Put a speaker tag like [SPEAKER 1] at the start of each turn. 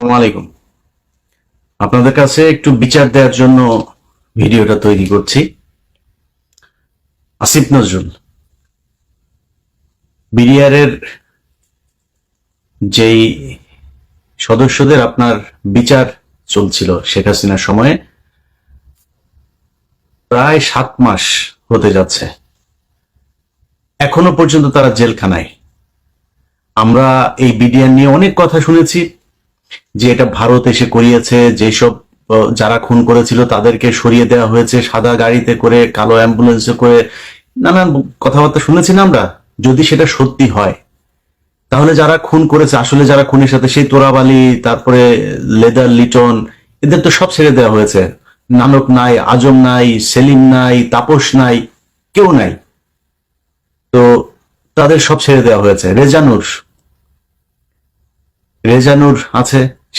[SPEAKER 1] আসসালামু আলাইকুম। আপনাদের কাছে একটু বিচার দেওয়ার জন্য ভিডিওটা তৈরি করছি। আসিফ নজরুল বিডিআরের যেই সদস্যদের আপনার বিচার চলছিল শেখ হাসিনার সময়ে, প্রায় 7 মাস হতে যাচ্ছে, এখনো পর্যন্ত তারা জেলখানায়। আমরা এই বিডিআর নিয়ে অনেক কথা শুনেছি যে এটা ভারত এসে করিয়েছে, যেসব যারা খুন করেছিল তাদেরকে সরিয়ে দেওয়া হয়েছে, সাদা গাড়িতে করে কালো অ্যাম্বুলেন্সে করে, নানান কথাবার্তা শুনেছি না আমরা। যদি সেটা সত্যি হয় তাহলে যারা খুন করেছে, আসলে যারা খুনের সাথে, সেই তোরাবালি, তারপরে লেদার লিটন, এদের তো সব ছেড়ে দেওয়া হয়েছে। নানক নাই, আজম নাই, সেলিম নাই, তাপস নাই, কেউ নাই। তো তাদের সব ছেড়ে দেওয়া হয়েছে। রেজানুর আছে,